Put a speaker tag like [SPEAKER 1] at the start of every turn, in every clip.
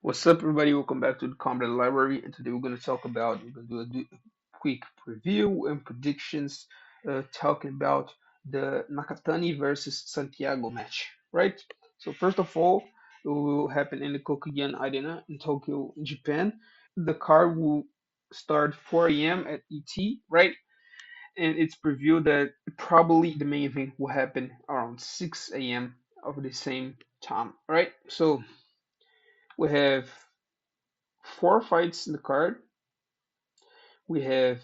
[SPEAKER 1] What's up, everybody? Welcome back to the Combat Library. And today we're going to do a quick review and predictions, talking about the Nakatani versus Santiago match, right? So first of all, it will happen in the Kokugen Arena in Tokyo, Japan. The card will start 4 a.m. at ET, right? And it's previewed that probably the main event will happen around 6 a.m. of the same time, right? So we have four fights in the card. We have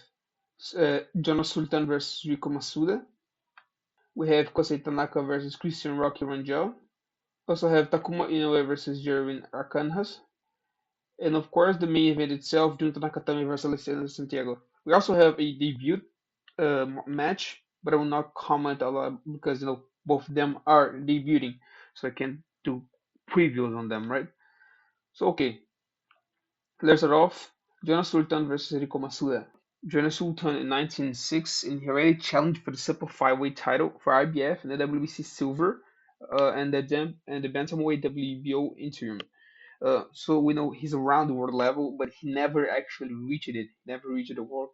[SPEAKER 1] Jonas Sultan versus Rico Masuda. We have Kosei Tanaka versus Christian Rocky Rangel. Also have Takuma Inoue versus Jerwin Arcanjas. And of course, the main event itself, Junta Nakatami versus Alexander Santiago. We also have a debut match, but I will not comment a lot because both of them are debuting, so I can't do previews on them, right? So okay, let's start off. Jonas Sultan versus Rico Masuda. Jonas Sultan in 1906, and he already challenged for the Super Flyweight title for IBF and the WBC Silver, and the Bantamweight WBO interim. So we know he's around the world level, but he never actually reached it. Never reached the world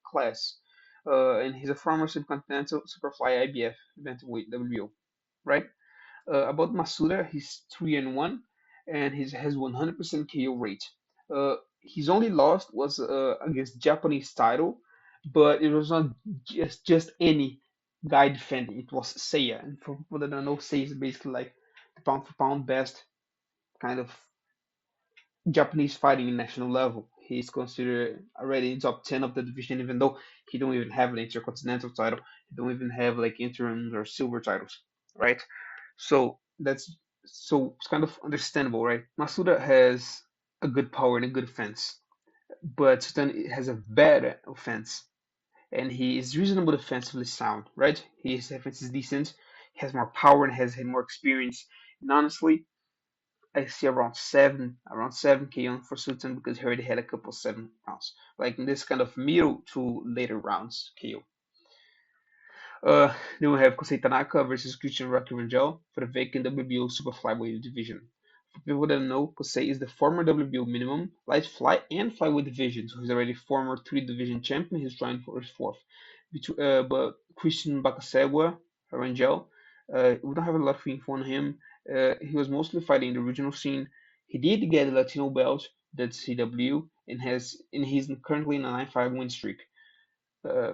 [SPEAKER 1] class. And he's a former Subcontinental Superfly IBF Bantamweight WBO, right? About Masuda, he's 3-1, and he has 100% KO rate. His only loss was against Japanese title, but it was not just any guy defending. It was Seiya, and for people that don't know, Seiya is basically like the pound for pound best kind of Japanese fighting in national level. He's considered already in top 10 of the division, even though he don't even have an intercontinental title. He don't even have like interims or silver titles, right? So it's kind of understandable, right? Masuda has a good power and a good offense, but Sultan has a bad offense, and he is reasonable defensively sound, right? His defense is decent. He has more power and has had more experience. And honestly, I see around 7K on for Sultan because he already had a couple 7 rounds, like in this kind of middle to later rounds KO. Then we have Kosei Tanaka versus Christian Rocky Rangel for the vacant WBO Super Flyweight division. For people that don't know, Kosei is the former WBO minimum, light fly, and flyweight division, so he's already former three division champion. He's trying for his fourth. But Christian Bakasegwa Rangel, we don't have a lot of info on him. He was mostly fighting in the regional scene. He did get a Latino belt, that's CW, and he's currently in a 9-5 win streak. Uh,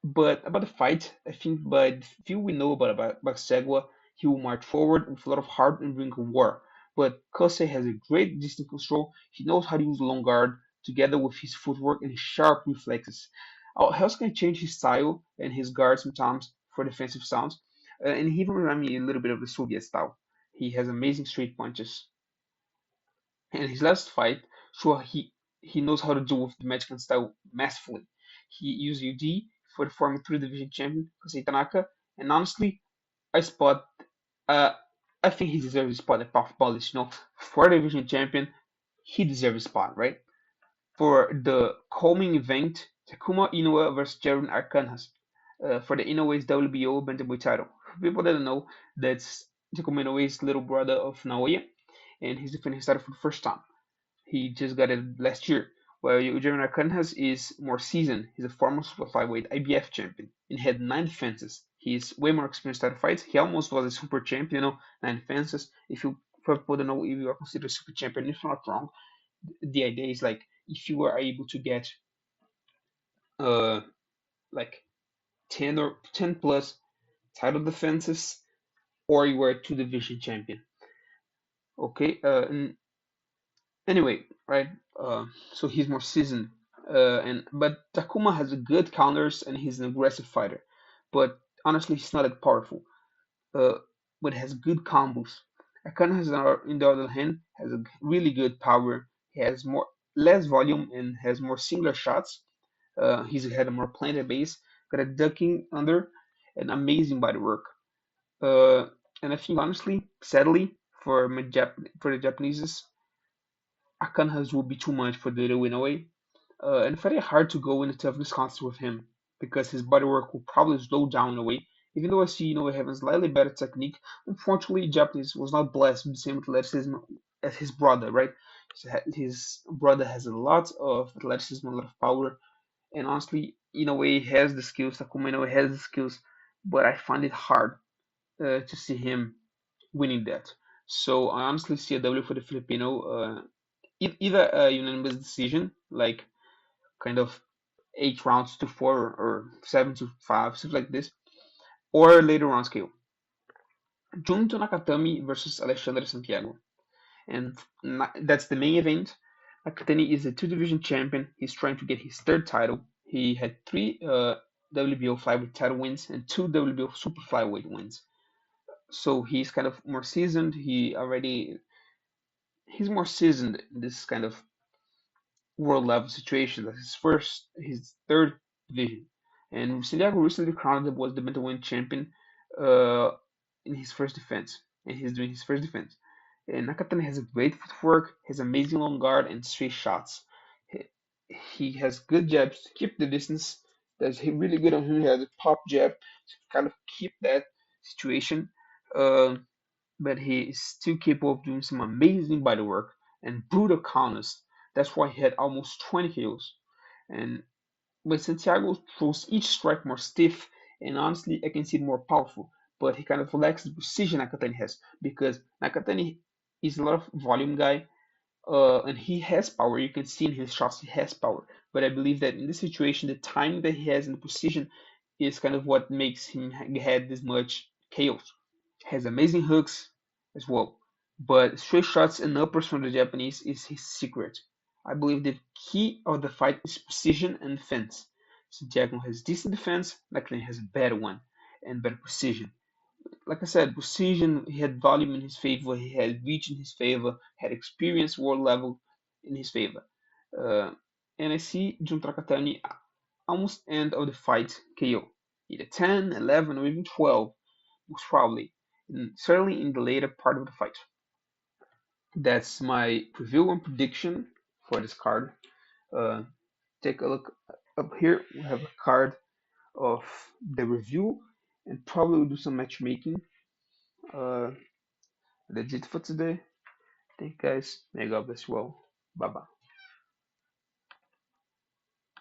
[SPEAKER 1] but about the fight, I think by the few we know about Bagsegwa, he will march forward with a lot of heart and bring a war. But Kosei has a great distance control. He knows how to use long guard together with his footwork and his sharp reflexes. Hell's can change his style and his guard sometimes for defensive sounds, and he even reminds me a little bit of the Soviet style. He has amazing straight punches. In his last fight, sure he knows how to deal with the Mexican style masterfully. He used UD for the former three division champion Kosei Tanaka, and honestly, I spot uh I think he deserves a spot at Puff Polish. For division champion, he deserves a spot, right? For the co-main event, Takuma Inoue versus Jaron Arcanjas for the Inoue's WBO Bantamweight title. For people that don't know, that's Takuma Inoue's little brother of Naoya, and he's defending his title for the first time. He just got it last year. While Eugene Arcanjas is more seasoned. He's a former super flyweight IBF champion and had 9 defenses. He's way more experienced at fights. He almost was a super champion, 9 defenses. If you for people don't know if you are considered a super champion, if not wrong, the idea is like if you are able to get uh like 10 plus title defenses or you were a two division champion. Okay, and anyway, right? So he's more seasoned, but Takuma has a good counters and he's an aggressive fighter. But honestly, he's not that powerful. Uh, but has good combos. Akana has, in the other hand, has a really good power. He has less volume and has more singular shots. He's had a more planted base, got a ducking under, and amazing body work. Uh, and I think honestly, sadly, for the Japanese, Akanhas will be too much for the Illinois, and very hard to go into toughness contest with him because his body work will probably slow down in a way. Even though I see having slightly better technique, unfortunately Japanese was not blessed with the same athleticism as his brother, right? His brother has a lot of athleticism, a lot of power, and honestly, in a way, he has the skills. Takuma in a way has the skills, but I find it hard to see him winning that. So I honestly see a W for the Filipino, either a unanimous decision, like kind of 8 rounds to 4 or 7-5, stuff like this, or later round scale. Junto Nakatami versus Alexandre Santiago. And that's the main event. Nakatani is a two-division champion. He's trying to get his third title. He had three WBO flyweight title wins and two WBO super flyweight wins. So he's kind of more seasoned. He's more seasoned in this kind of world level situation. That's his third division. And Santiago recently crowned him was the bantamweight champion uh, in his first defense, and he's doing his first defense. And Nakatani has a great footwork, has amazing long guard and straight shots. He, he has good jabs to keep the distance. That's really good on him. He has a pop jab to kind of keep that situation. Um, but he is still capable of doing some amazing body work and brutal counters. That's why he had almost 20 kills. And but Santiago throws each strike more stiff, and honestly, I can see it more powerful. But he kind of lacks the precision Nakatani has because Nakatani is a lot of volume guy, and he has power. You can see in his shots he has power. But I believe that in this situation, the timing that he has and the precision is kind of what makes him had this much chaos. Has amazing hooks as well, but straight shots and uppers from the Japanese is his secret. I believe the key of the fight is precision and defense. Santiago has decent defense, Leclerc has a better one and better precision. Like I said, precision, he had volume in his favor, he had reach in his favor, had experience world level in his favor. Uh, and I see Jun Trakatani almost end of the fight KO. Either 10, 11, or even 12, most probably. Certainly in the later part of the fight. That's my preview and prediction for this card. Uh, Take a look up here. We have a card of the review and probably we'll do some matchmaking. Uh, that's it for today. Thank you guys. May God bless you all. Bye bye.